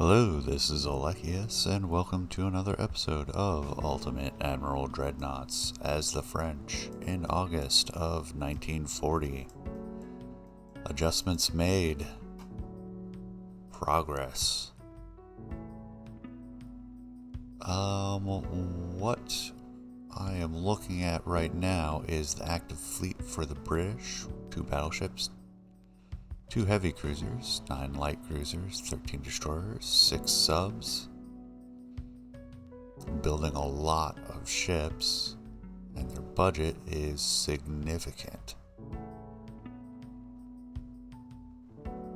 Hello, this is Alechius, and welcome to another episode of Ultimate Admiral Dreadnoughts as the French in August of 1940. Adjustments made. Progress. What I am looking at right now is the active fleet for the British. 2 battleships, 2 heavy cruisers, 9 light cruisers, 13 destroyers, 6 subs. Building a lot of ships, and their budget is significant.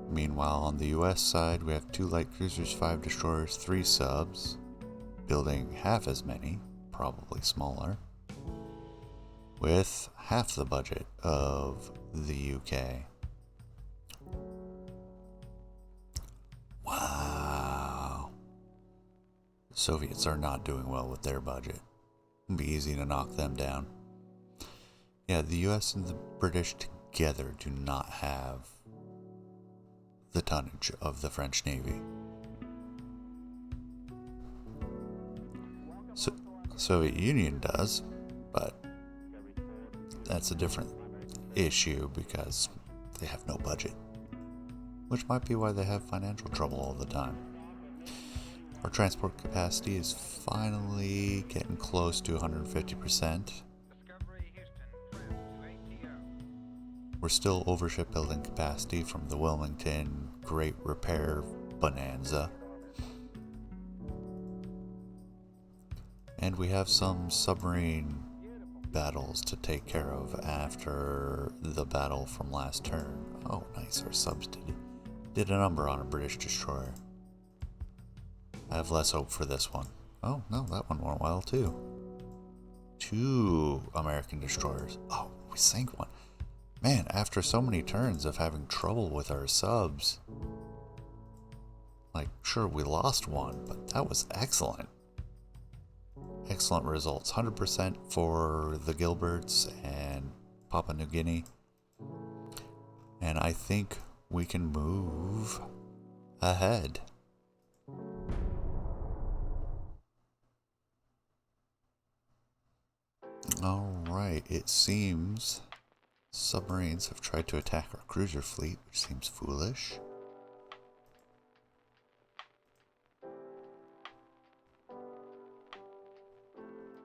Meanwhile, on the US side, we have 2 light cruisers, 5 destroyers, 3 subs, building half as many, probably smaller, with half the budget of the UK. Wow. The Soviets are not doing well with their budget. It'll be easy to knock them down. Yeah, the US and the British together do not have the tonnage of the French Navy. Soviet Union does, but that's a different issue because they have no budget, which might be why they have financial trouble all the time. Our transport capacity is finally getting close to 150%. We're still over shipbuilding capacity from the Wilmington Great Repair Bonanza. And we have some submarine battles to take care of after the battle from last turn. Oh, nice, our subs did a number on a British destroyer. I have less hope for this one. Oh, no, that one went well too. 2 American destroyers. Oh, we sank one. Man, after so many turns of having trouble with our subs. Like, sure, we lost one, but that was excellent. Excellent results. 100% for the Gilberts and Papua New Guinea. And I think we can move ahead. Alright, it seems submarines have tried to attack our cruiser fleet, which seems foolish.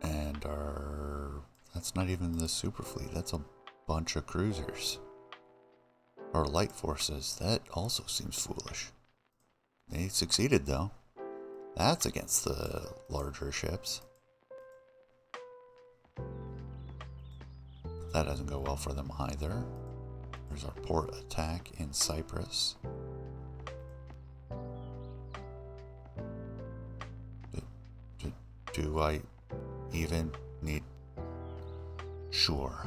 And that's not even the super fleet, that's a bunch of cruisers. Our light forces, that also seems foolish. They succeeded though. That's against the larger ships. That doesn't go well for them either. There's our port attack in Cyprus. Do I even need? Sure.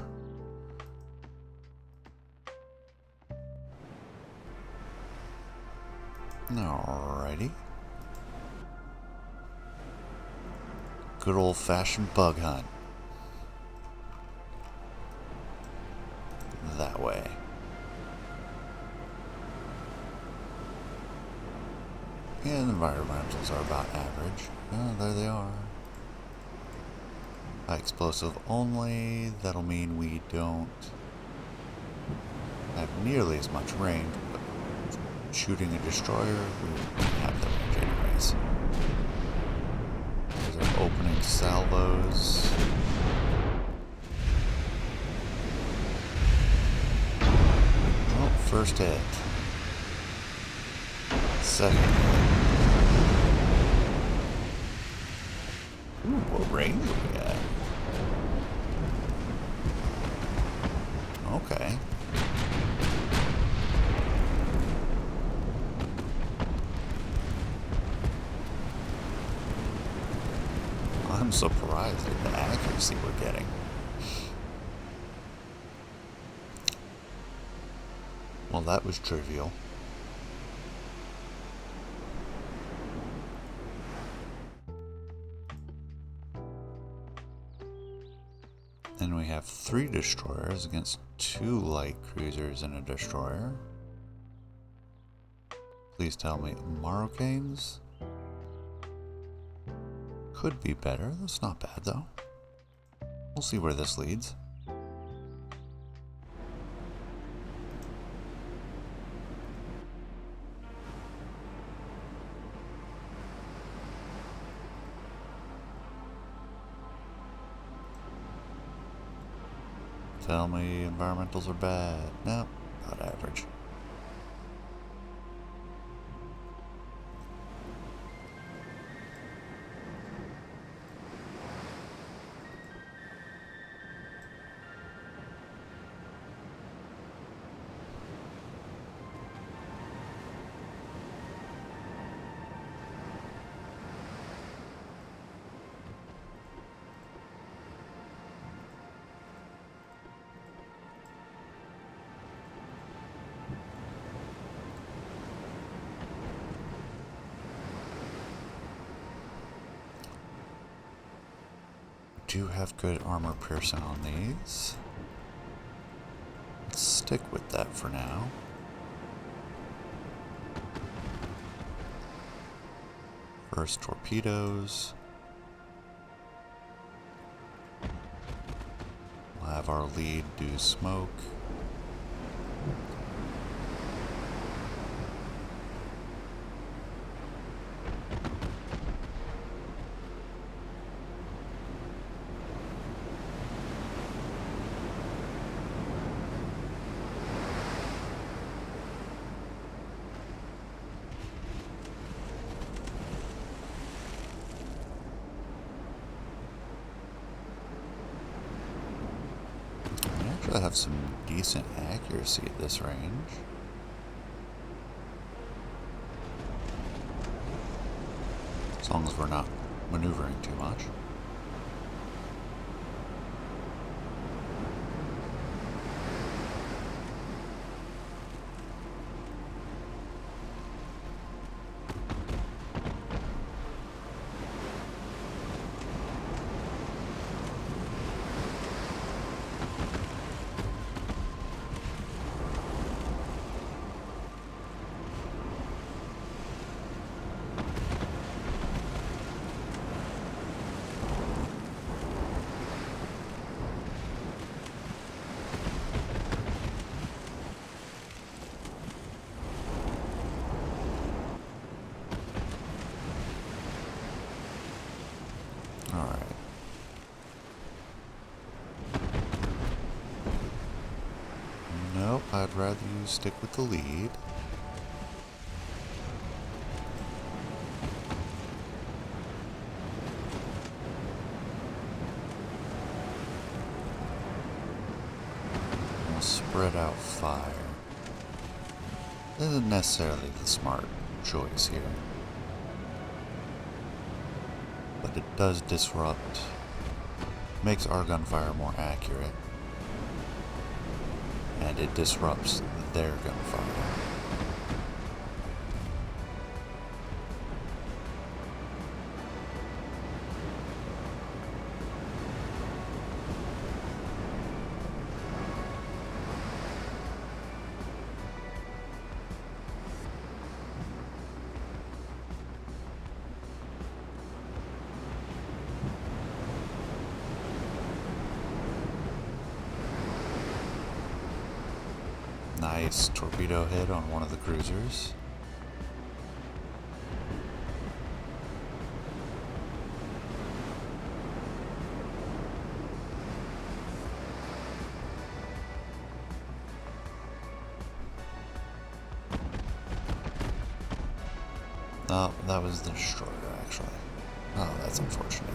Alrighty. Good old-fashioned bug hunt. That way. And the environmentals are about average. Oh, there they are. High explosive only. That'll mean we don't have nearly as much range, but shooting a destroyer, we won't have that range anyways. There's our opening salvos. Oh, first hit. Second hit. Ooh, what range do we got? Okay. I'm surprised at the accuracy we're getting. Well, that was trivial. Then we have 3 destroyers against 2 light cruisers and a destroyer. Please tell me Marocains? could be better. That's not bad, though. We'll see where this leads. Tell me environmentals are bad. Nope, about average. Do have good armor piercing on these. Let's stick with that for now. First torpedoes. We'll have our lead do smoke. I have some decent accuracy at this range. As long as we're not maneuvering too much. Nope, I'd rather you stick with the lead. We'll spread out fire. This isn't necessarily the smart choice here. But it does disrupt, makes our gunfire more accurate. And it disrupts their gunfire. Nice torpedo hit on one of the cruisers. Oh, that was the destroyer, actually. Oh, that's unfortunate.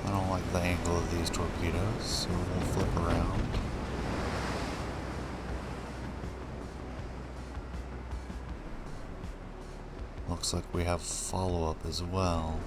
I don't like the angle of these torpedoes, so we'll flip around. Looks like we have follow-up as well.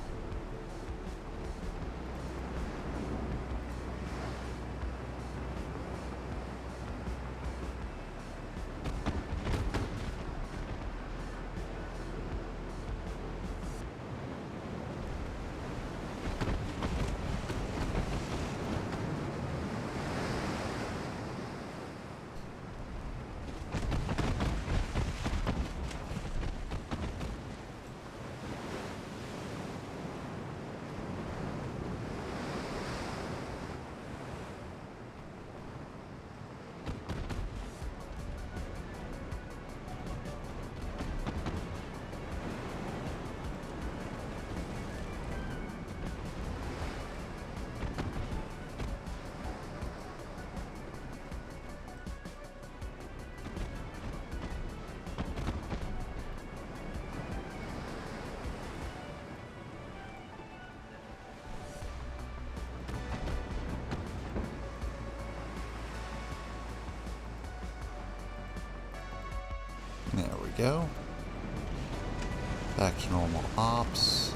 go. Back to normal ops.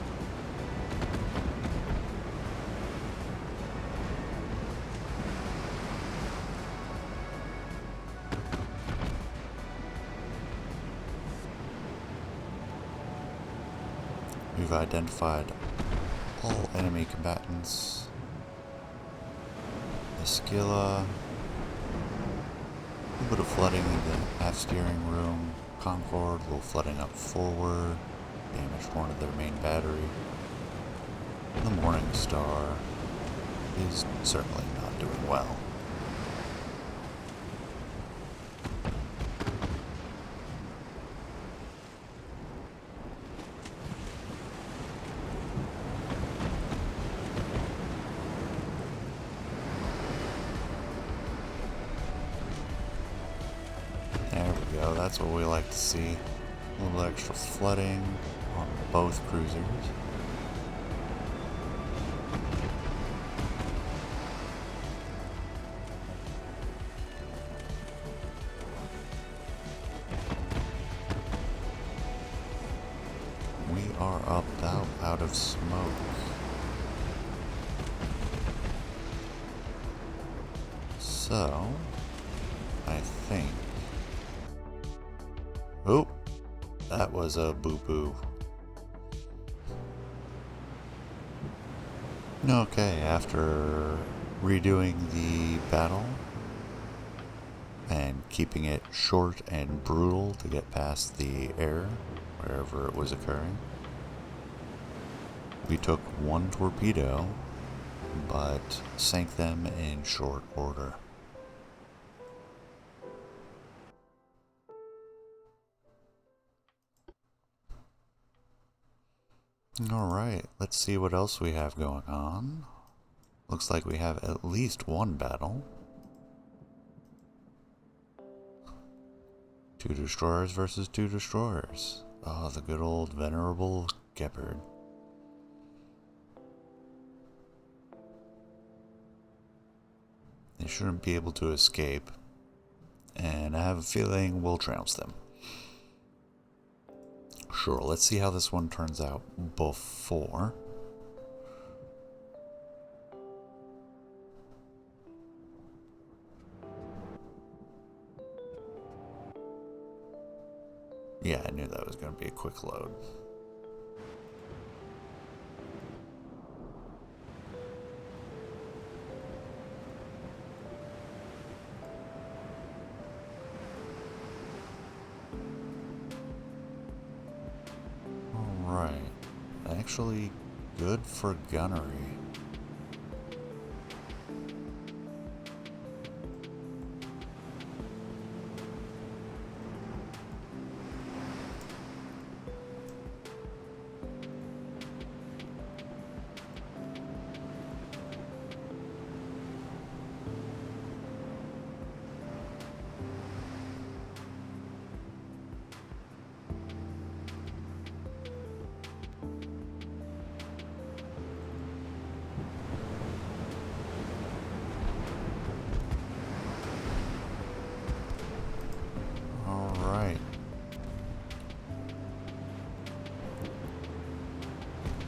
We've identified all enemy combatants. Esquila. A little bit of flooding in the aft steering room. Concord, a little flooding up forward. Damaged one of their main battery. The Morning Star is certainly not doing well. There we go, that's what we like to see. A little extra flooding on both cruisers. We are about out of smoke. So, I think... Oh! That was a boo-boo. Okay, after redoing the battle and keeping it short and brutal to get past the error wherever it was occurring, we took one torpedo but sank them in short order. Alright, let's see what else we have going on. Looks like we have at least one battle. 2 destroyers versus 2 destroyers. Oh, the good old venerable Gepard. They shouldn't be able to escape, and I have a feeling we'll trounce them. Sure, let's see how this one turns out before. Yeah, I knew that was going to be a quick load. Alright, actually good for gunnery. Alright.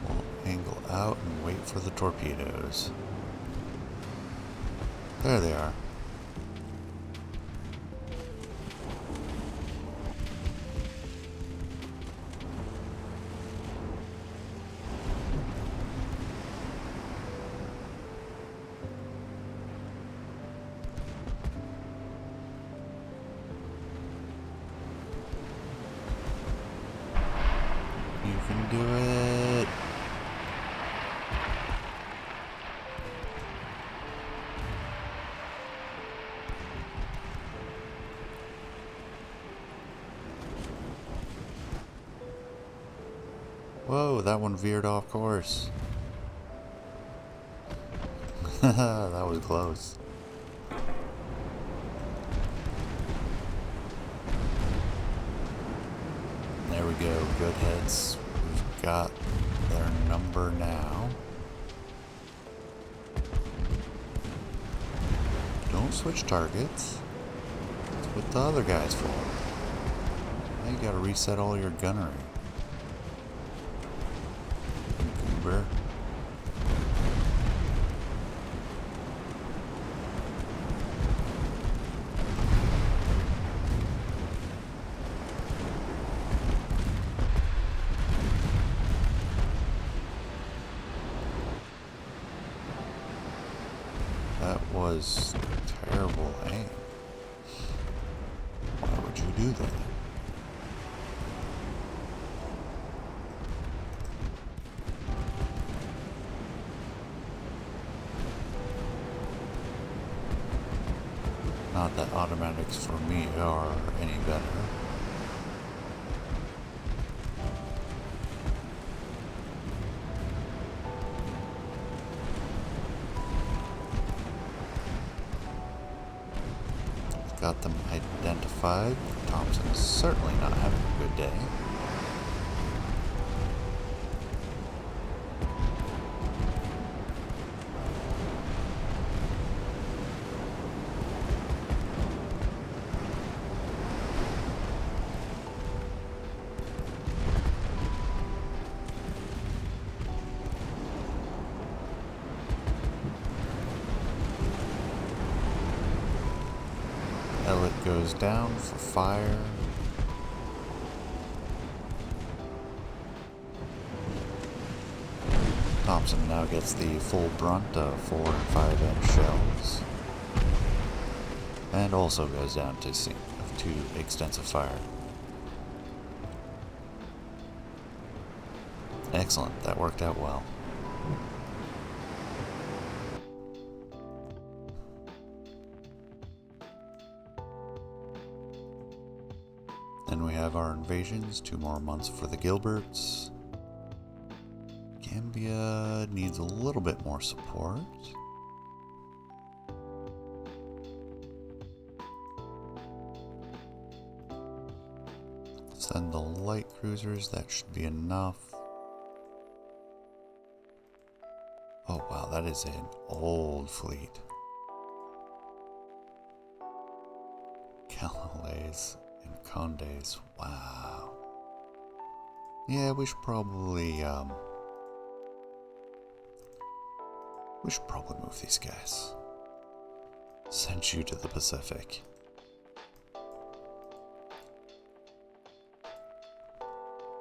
We'll angle out and wait for the torpedoes. There they are. You can do it. Whoa, that one veered off course. That was close. There we go, good hits. We've got their number now. Don't switch targets. That's what the other guy's for. Now you gotta reset all your gunnery. Goober. That was terrible aim. Why would you do that? Not that automatics for me are any better. Got them identified. Thompson is certainly not having a good day. Elliot goes down for fire. Thompson now gets the full brunt of 4 and 5 inch shells. And also goes down to extensive fire. Excellent, that worked out well. Then we have our invasions, 2 more months for the Gilberts. Gambia needs a little bit more support. Send the light cruisers, that should be enough. Oh wow, that is an old fleet. Galilees and Condes, wow. Yeah, we should probably move these guys. Send you to the Pacific.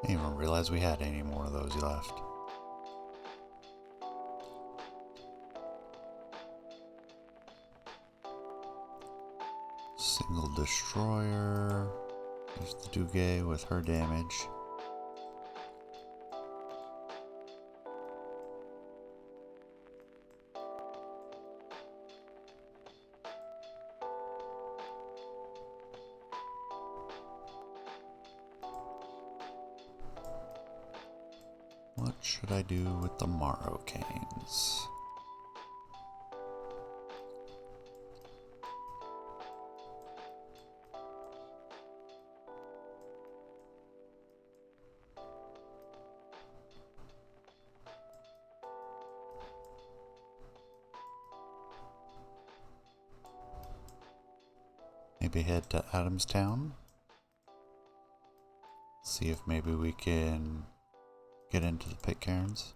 I didn't even realize we had any more of those left. Single destroyer. There's the Duguay with her damage. What should I do with the Marrocanes? Maybe head to Adamstown. See if maybe we can get into the Pitcairns.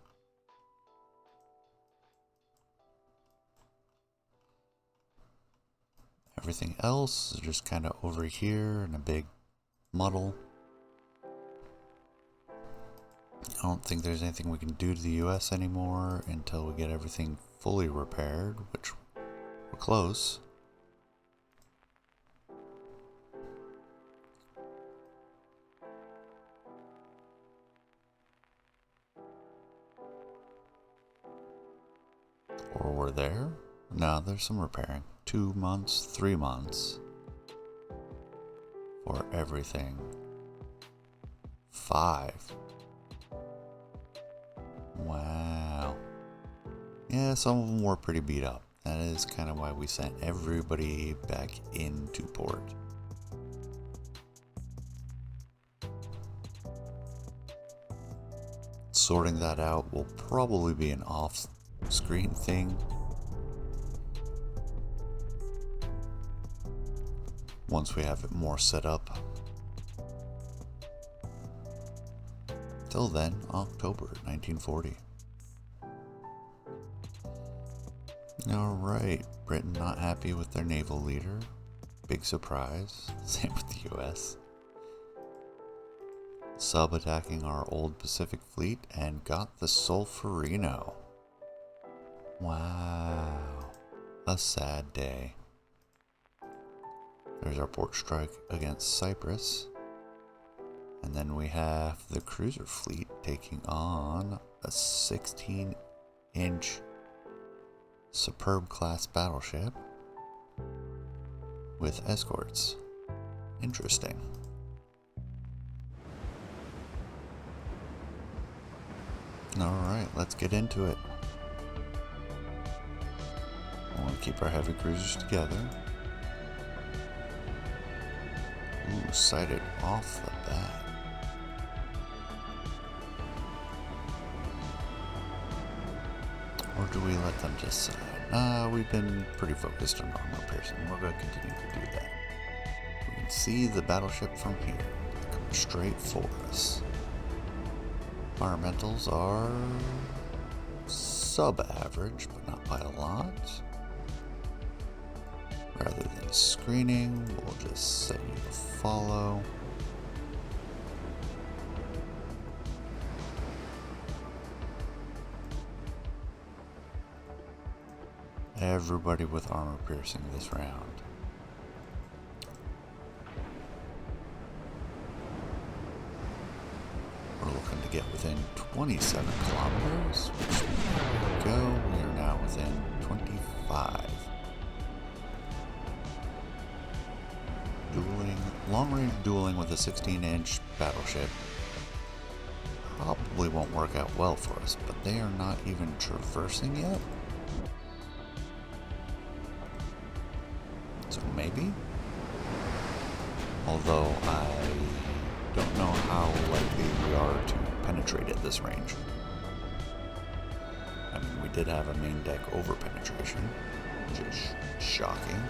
Everything else is just kind of over here in a big muddle. I don't think there's anything we can do to the US anymore until we get everything fully repaired, which we're close. Or we're there? No, there's some repairing. 2 months, 3 months for everything. 5. Wow. Yeah, some of them were pretty beat up. That is kind of why we sent everybody back into port. Sorting that out will probably be an off-screen thing. Once we have it more set up. Till then, October 1940. Alright, Britain not happy with their naval leader. Big surprise. Same with the US. Sub-attacking our old Pacific fleet and got the Solferino. Wow. A sad day. There's our port strike against Cyprus. And then we have the cruiser fleet taking on a 16-inch superb class battleship with escorts. Interesting. Alright, let's get into it. I want to keep our heavy cruisers together. Ooh, sighted off the bat. Or do we let them just side? We've been pretty focused on armor piercing. We're going to continue to do that. We can see the battleship from here. Coming straight for us. Environmentals are sub-average, but not by a lot. Rather than screening, we'll just set you to follow. Everybody with armor piercing this round. We're looking to get within 27 kilometers, which there we go. We are now within 25. Long-range dueling with a 16-inch battleship probably won't work out well for us, but they are not even traversing yet. So maybe? Although I don't know how likely we are to penetrate at this range. I mean, we did have a main deck over penetration, which is shocking.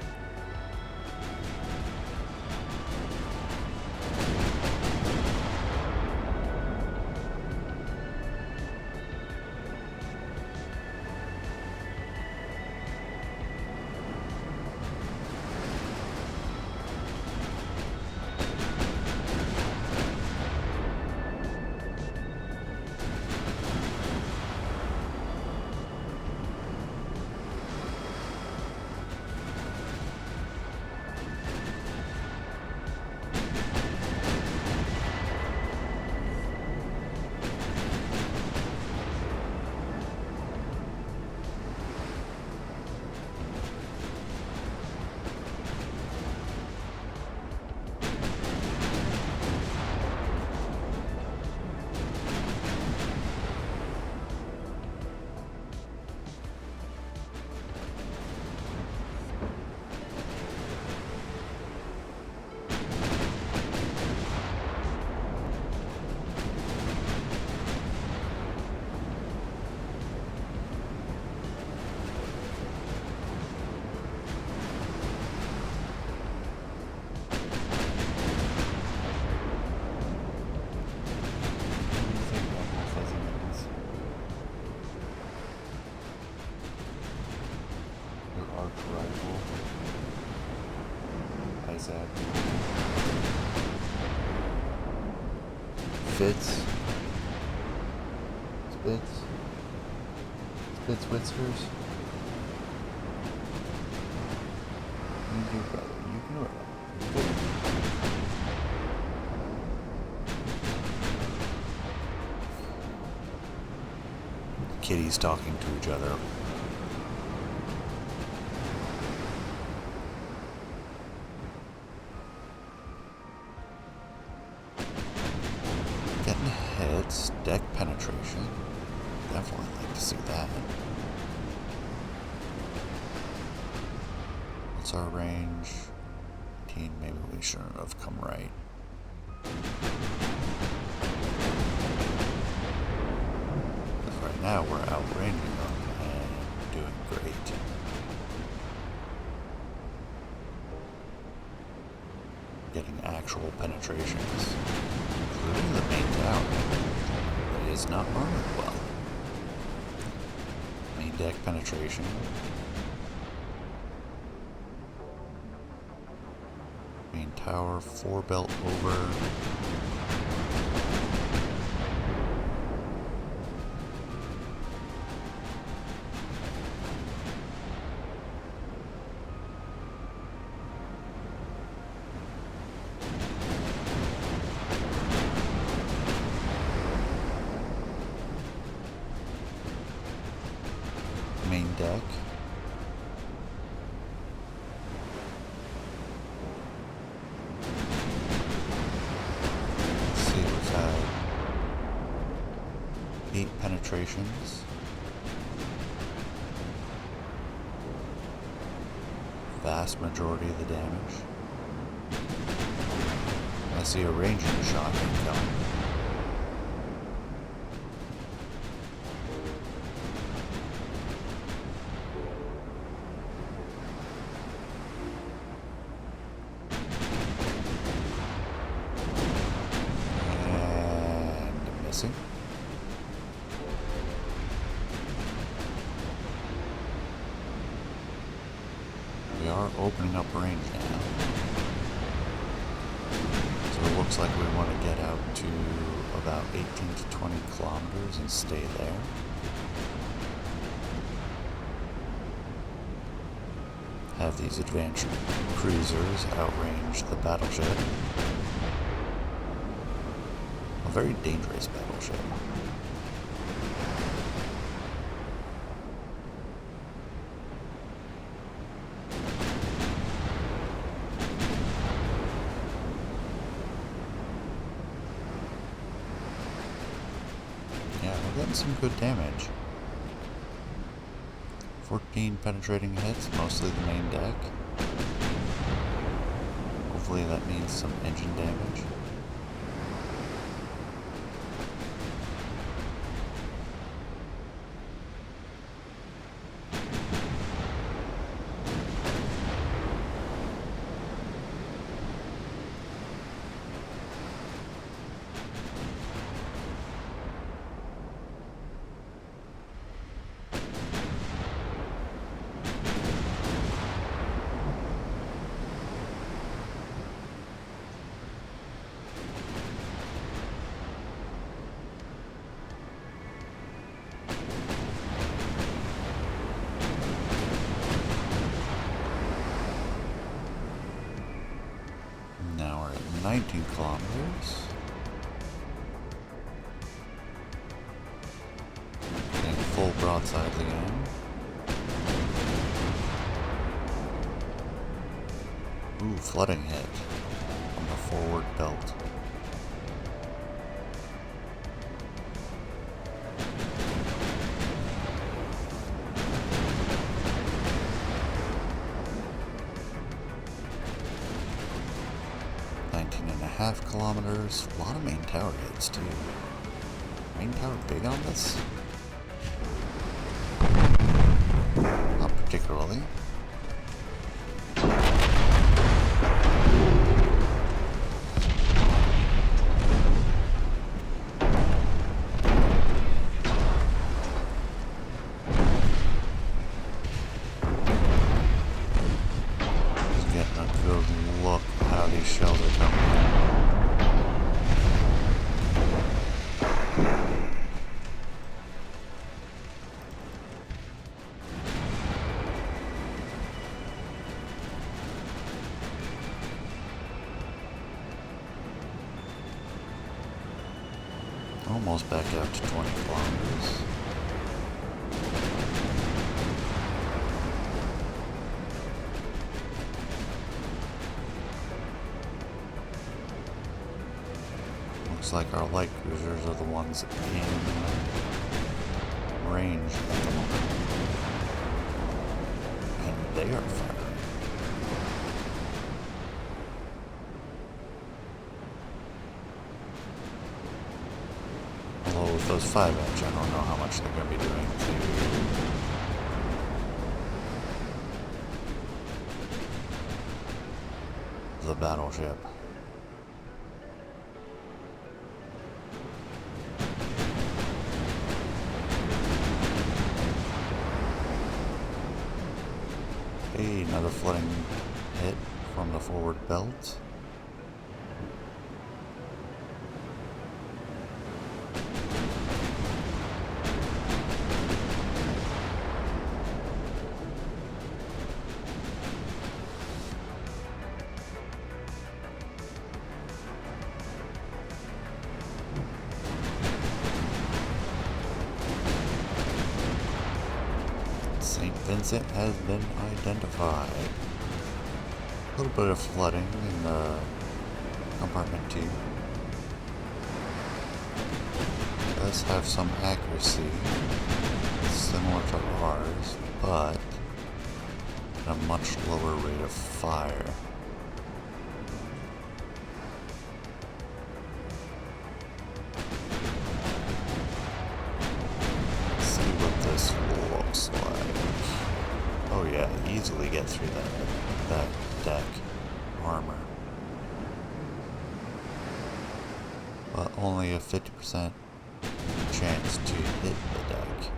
Spits, Whiskers. You do, brother. You can do it. Kitties talking to each other. Getting hits, deck penetration. Definitely like to see that. What's our range? 18, maybe we shouldn't have come right. Because right now we're outranging them and doing great. Getting actual penetrations, including the main tower. is not armored well. Main deck penetration. Main tower, 4 belt over. Main deck. Let's see, we've had 8 penetrations. Vast majority of the damage. I see a ranging shot incoming. We are opening up range now. So it looks like we want to get out to about 18 to 20 kilometers and stay there. Have these advanced cruisers outrange the battleship. A very dangerous battleship. Yeah, we're getting some good damage. 14 penetrating hits, mostly the main deck. Hopefully that means some engine damage. Now we're at 19 kilometers. Getting full broadsides again. Ooh, flooding hit on the forward belt. Half kilometers, a lot of main tower hits too. Main tower big on this? Not particularly. Just getting a good look at how these shells are coming in. Almost back out to 20 kilometers. Looks like our light cruisers are the ones in range at the moment. And they are firing. Although with those 5-inch, I don't know how much they're going to be doing to the battleship. Hey, another flooding hit from the forward belt. St. Vincent has been identified. A little bit of flooding in compartment 2. Does have some accuracy, similar to ours, but at a much lower rate of fire. Let's see what this looks like. Oh yeah, easily get through that deck armor. But only a 50% chance to hit the deck.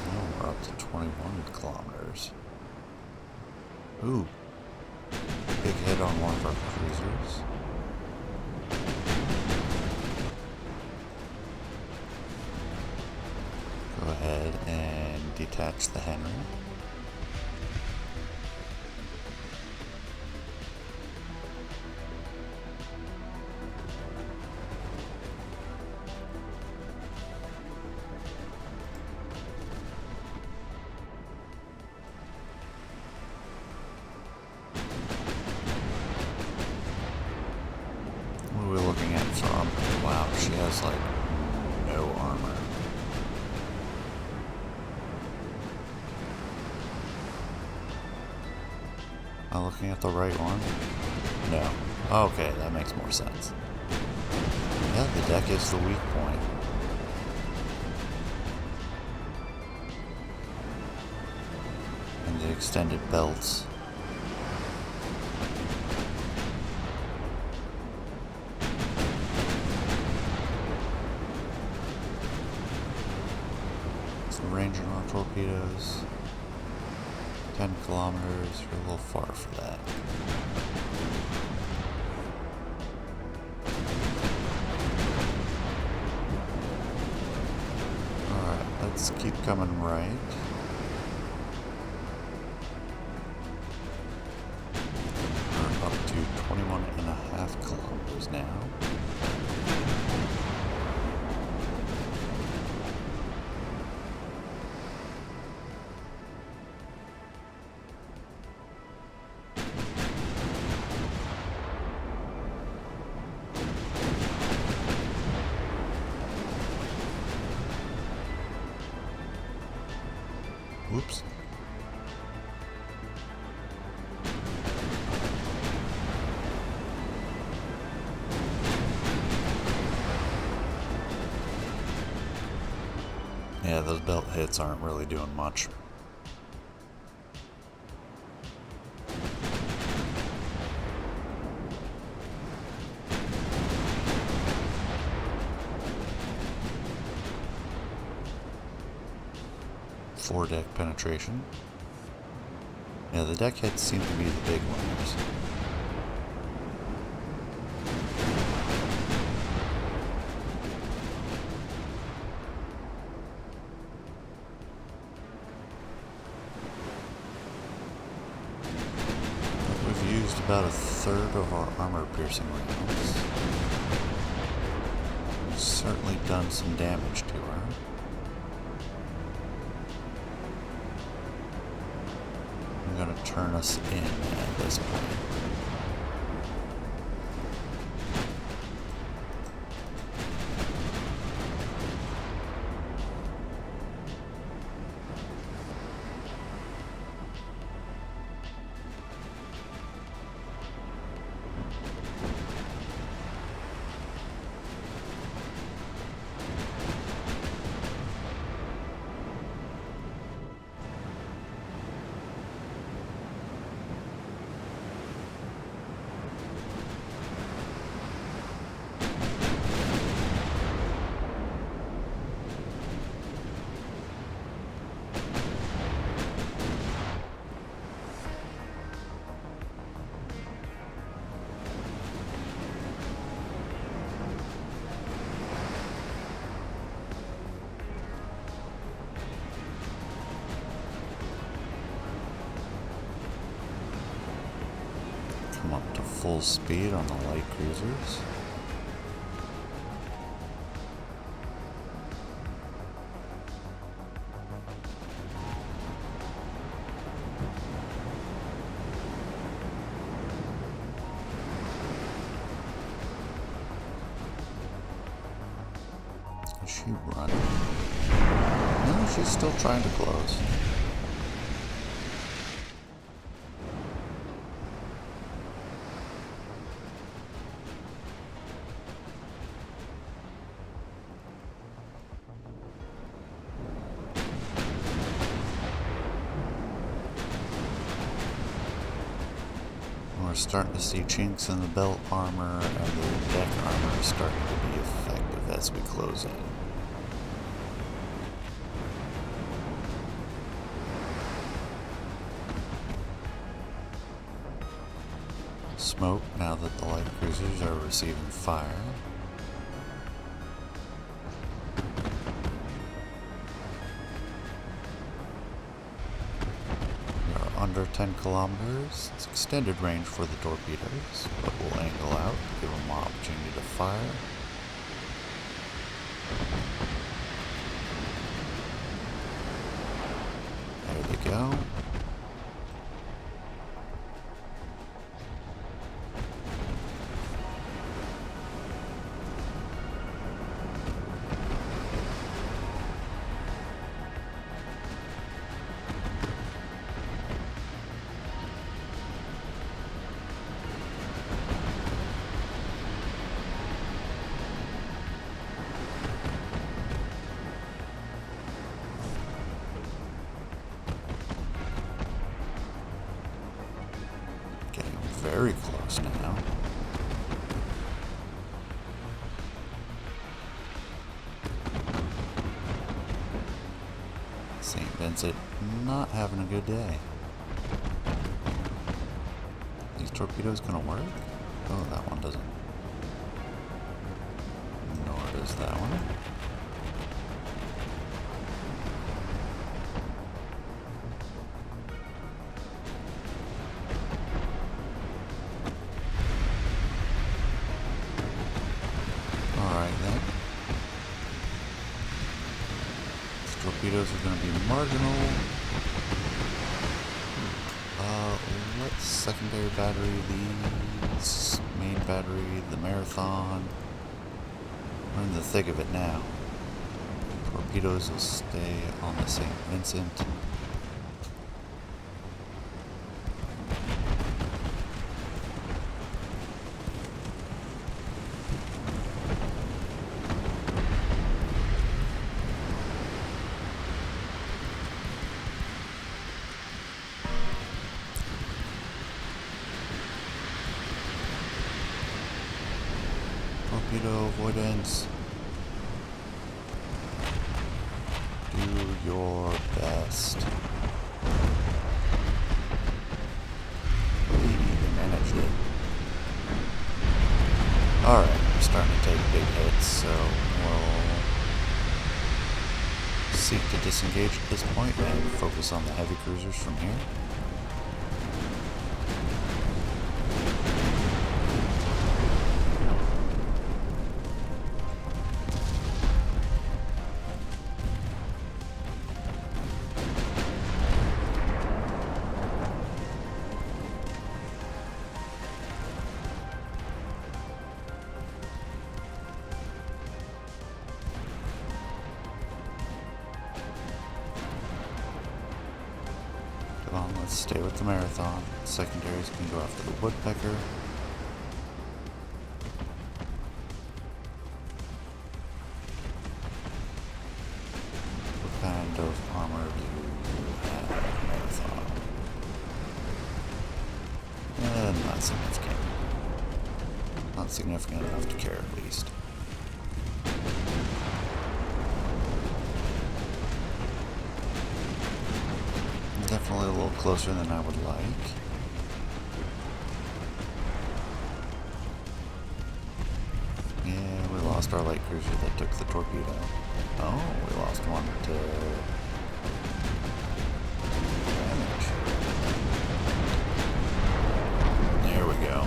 Oh, we're up to 21 kilometers. Ooh. Big hit on one of our cruisers. Go ahead and detach the Henry. What are we looking at for armor? Wow, she has like no armor. Am I looking at the right one? No. Okay, that makes more sense. Yeah, the deck is the weak point. And the extended belts. Some range on our torpedoes. 10 kilometers, you're a little far for that. Alright, let's keep coming right. We're up to 21.5 kilometers now. Whoops. Yeah, those belt hits aren't really doing much. Four-deck penetration. Yeah, the deck hits seem to be the big winners. We've used about a third of our armor-piercing rounds. We've certainly done some damage to her. Going to turn us in at this point. full speed on the light cruisers. Is she running? No, she's still trying to close. We're starting to see chinks in the belt armor, and the deck armor is starting to be effective as we close in. Smoke now that the light cruisers are receiving fire. Under 10 kilometers. It's extended range for the torpedoes, but we'll angle out, give them an opportunity to fire. There they go. Very close now. St. Vincent not having a good day. These torpedoes gonna work? Oh, that one doesn't. Nor does that one. Torpedoes are going to be marginal. Let's secondary battery these, main battery, the Marathon. We're in the thick of it now. Torpedoes will stay on the St. Vincent. Torpedo avoidance. Do your best. We managed it. Alright, we're starting to take big hits, so we'll seek to disengage at this point and focus on the heavy cruisers from here. Come on, let's stay with the Marathon. Secondaries can go after the Woodpecker. What kind of armor do you have, Marathon? Not significant. Not significant enough to care, at least. Definitely a little closer than I would like. Yeah, we lost our light cruiser that took the torpedo. Oh, we lost one to damage. There we go.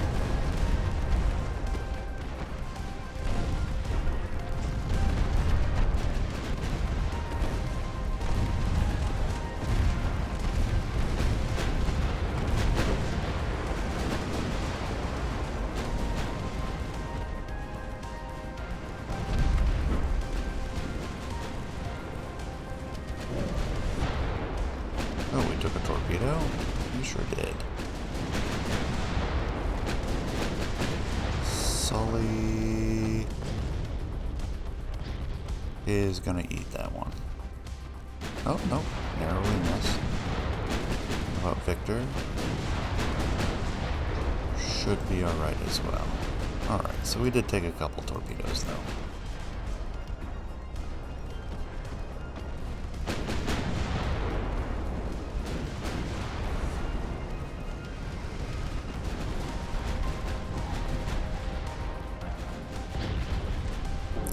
torpedo? You sure did. Sully is gonna eat that one. Oh, no. Narrowly missed. How about Victor? Should be alright as well. Alright, so we did take a couple torpedoes though.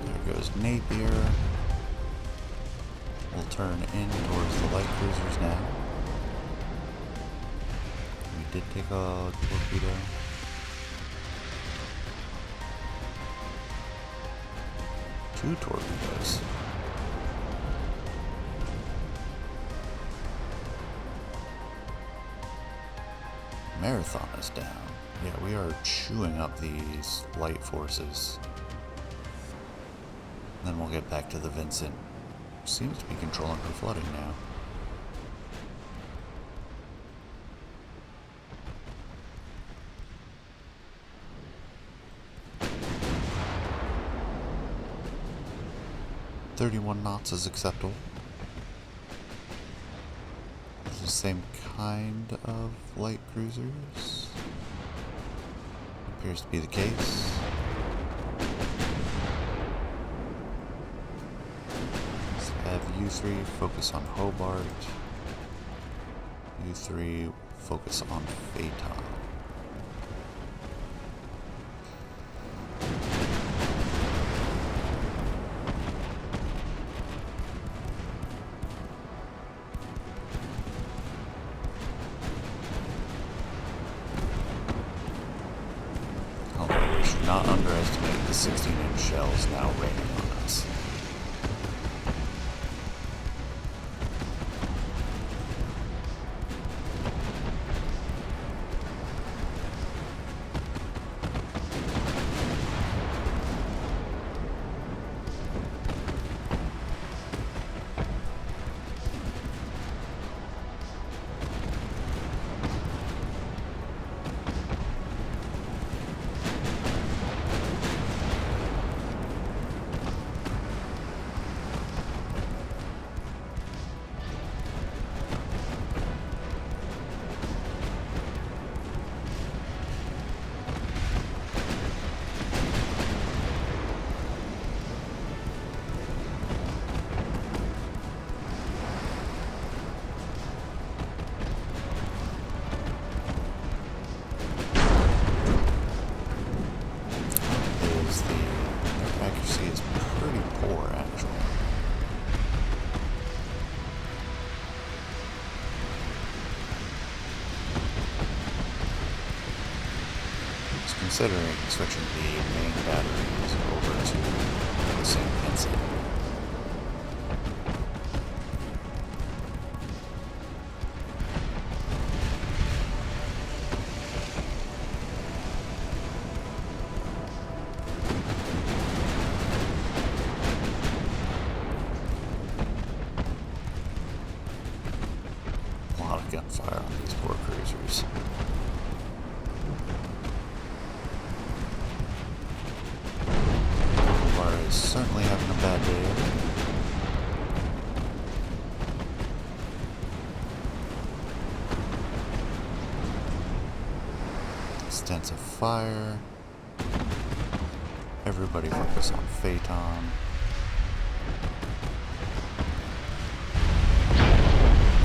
There goes Napier. We'll turn in towards the light cruisers now. We did take a torpedo. Two torpedoes. Marathon is down. Yeah, we are chewing up these light forces. Then we'll get back to the Vincent. Seems to be controlling her flooding now. "31 knots is acceptable." It's the same kind of light cruisers. Appears to be the case. Let's have U3 focus on Hobart. U3 focus on Phaeton. Not underestimate the 16-inch shells now raining on us. Considering switching the main batteries over to the same pencil. A lot of gunfire on these poor cruisers. Is certainly having a bad day. Extensive fire. Everybody focus on Phaeton.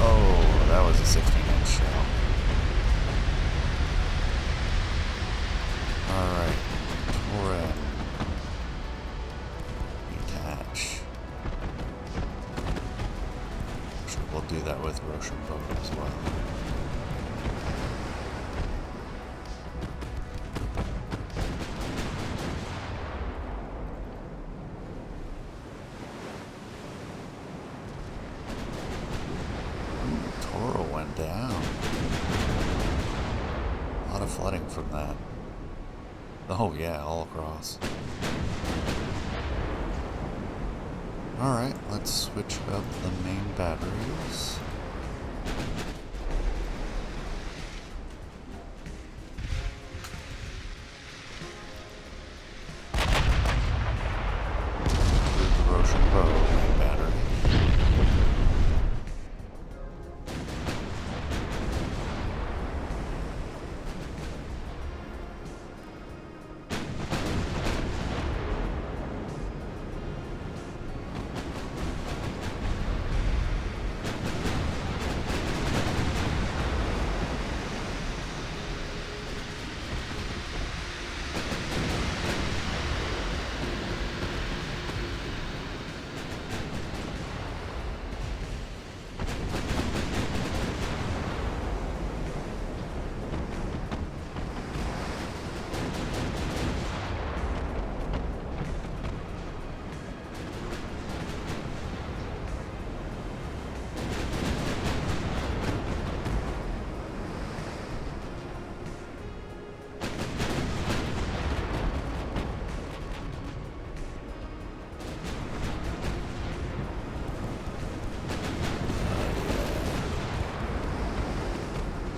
Oh, that was a 16-inch shell. Alright, Torres. We'll do that with Rochambeau as well. Toro went down. A lot of flooding from that. Oh yeah, all across. Alright, let's switch up the main batteries.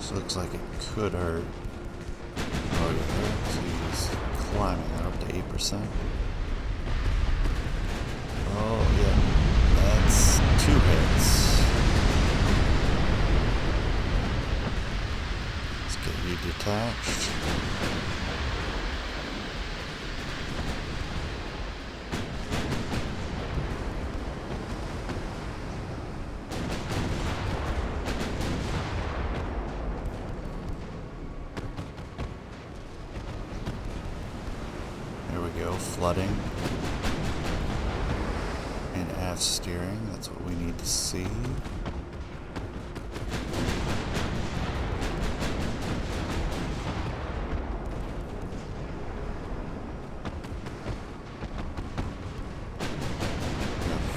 This looks like it could hurt. Oh yeah, he's climbing up to 8%. Oh yeah, that's 2 hits. Let's get you detached. There we go, flooding and aft steering. That's what we need to see.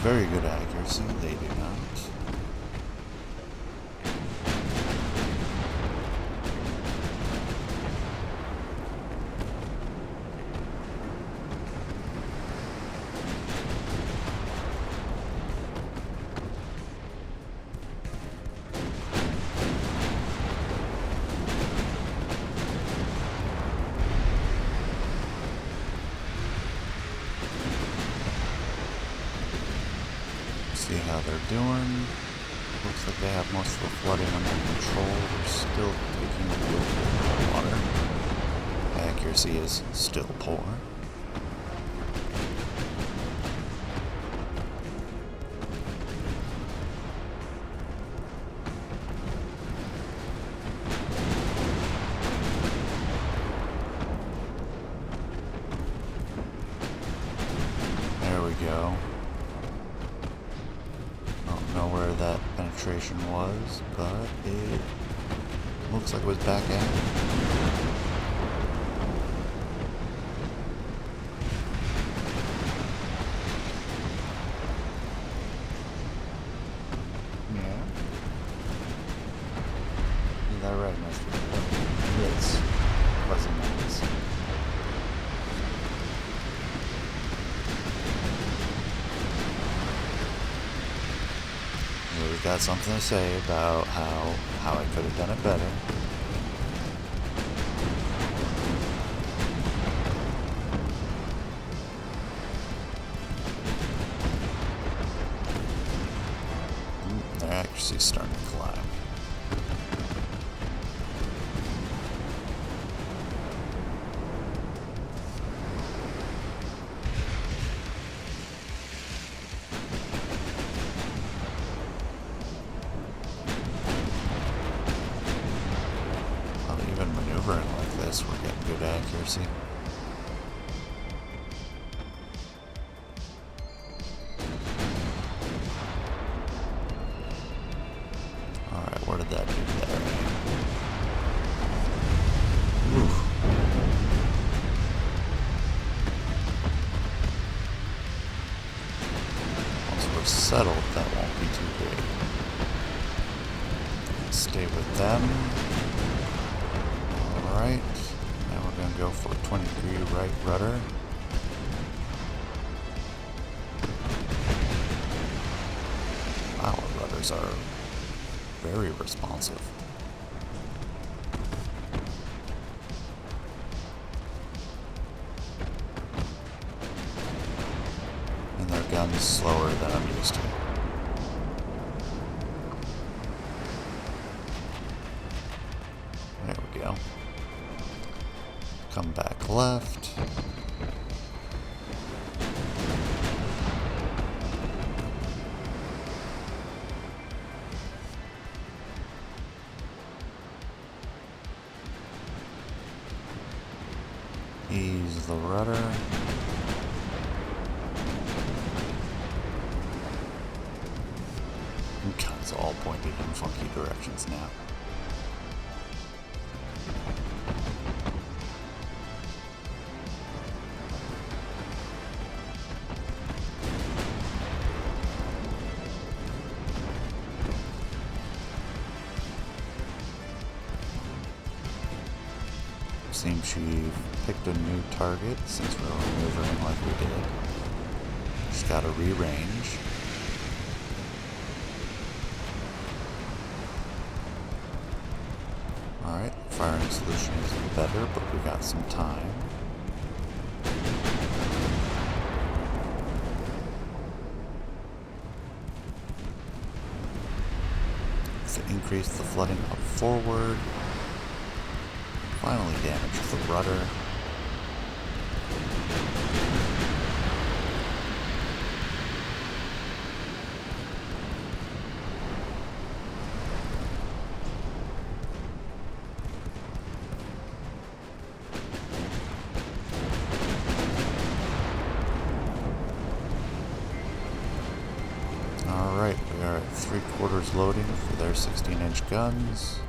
Very good accuracy, they do not. See how they're doing. Looks like they have most of the flooding under control. They're still taking a little bit of water. Accuracy is still poor. There we go. Where that penetration was, but it looks like it was back at it. Yeah. Is that right, Master? It's fuzzy nice. We've got something to say about how I could have done it better. Their accuracy's starting to climb. Maneuvering like this, we're getting good accuracy. Alright, what did that do there? Oof. Once we're settled, that won't be too big. Stay with them. Alright, now we're going to go for a 20-degree right rudder. Wow, our rudders are very responsive. And their gun's slower than I'm used to. There we go. Come back left. Ease the rudder. God, it's all pointed in funky directions now. Seems she picked a new target since we were maneuvering like we did. She's got to re-range. firing solution is better, but we got some time. To increase the flooding up forward. Finally damage the rudder. Alright, we are at 3/4 loading for their 16-inch guns.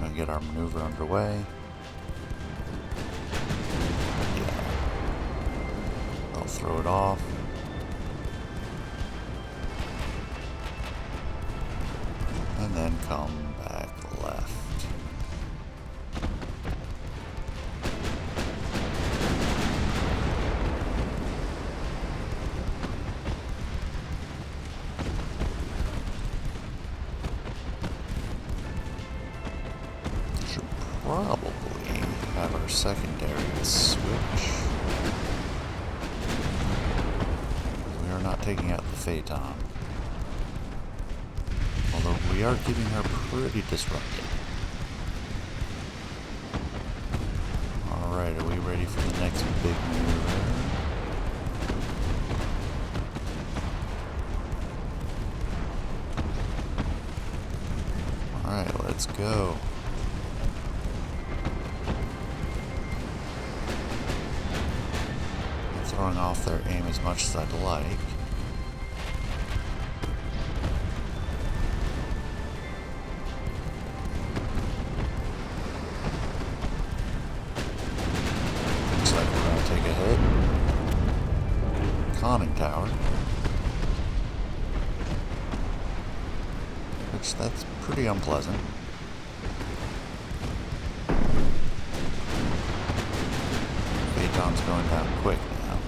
We're gonna get our maneuver underway. Yeah. I'll throw it off. And then come back left. Probably have our secondary switch. We are not taking out the Phaeton. Although we are keeping her pretty disrupted. Alright, are we ready for the next big maneuver? Alright, let's go. Throwing off their aim as much as I'd like. Looks like we're going to take a hit. Conning tower. Which, that's pretty unpleasant. Phaeton's going down quick now.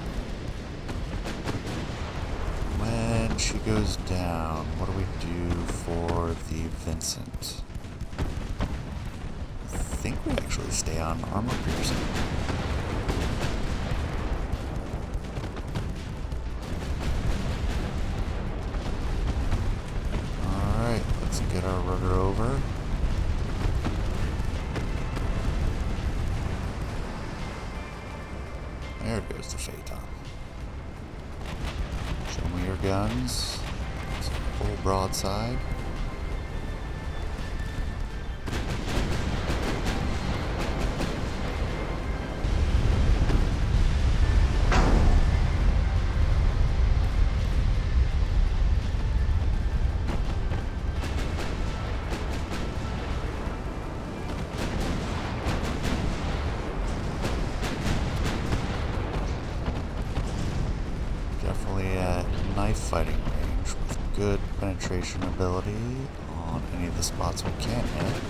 When she goes down, what do we do for the Vincent? I think we actually stay on armor piercing. Alright, let's get our rudder over. There goes the Phaeton. Show me your guns. It's full broadside. Definitely at knife fighting range with good penetration ability on any of the spots we can hit.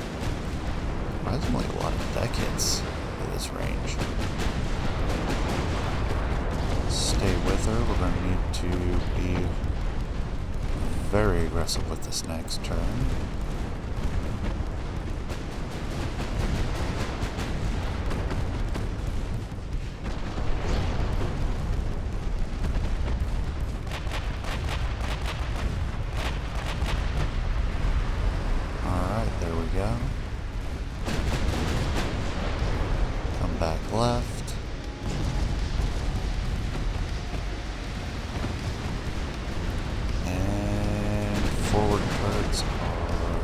Surprisingly, a lot of deck hits at this range. Stay with her. We're going to need to be very aggressive with this next turn. Go. Come back left. And forward turrets are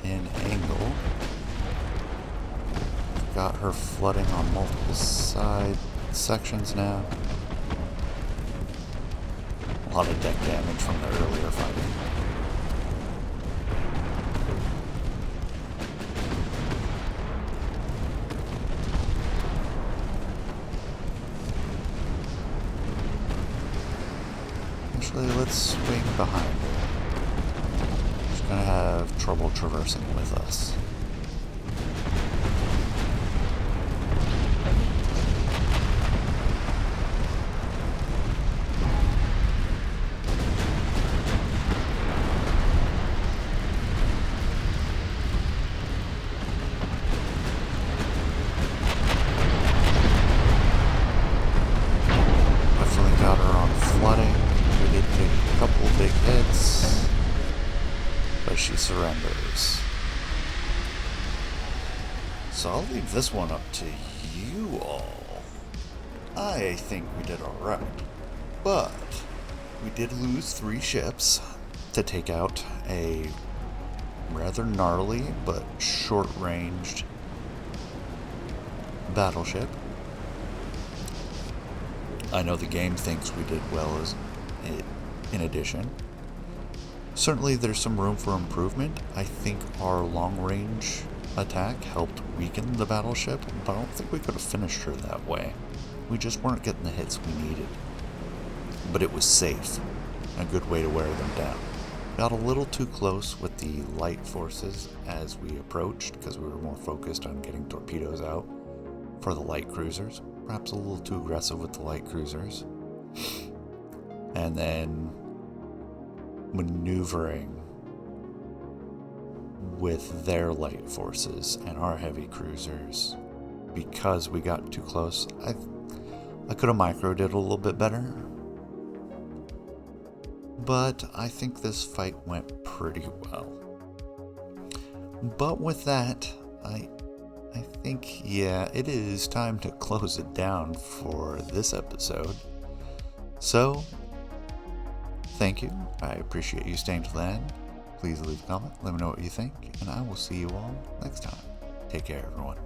in angle. Got her flooding on multiple side sections now. A lot of deck damage from the earlier fighting. Actually, let's swing behind her. She's gonna have trouble traversing with us. flooding. We did take a couple of big hits, but she surrenders. So I'll leave this one up to you all. I think we did alright, but we did lose 3 ships to take out a rather gnarly but short-ranged battleship. I know the game thinks we did well as in addition. Certainly there's some room for improvement. I think our long-range attack helped weaken the battleship, but I don't think we could have finished her that way. We just weren't getting the hits we needed. But it was safe. A good way to wear them down. Got a little too close with the light forces as we approached because we were more focused on getting torpedoes out for the light cruisers. Perhaps a little too aggressive with the light cruisers. And then maneuvering with their light forces and our heavy cruisers because we got too close. I could have microed it a little bit better, but I think this fight went pretty well. But with that, I think, yeah, it is time to close it down for this episode. So, thank you. I appreciate you staying to the end. Please leave a comment, let me know what you think, and I will see you all next time. Take care, everyone.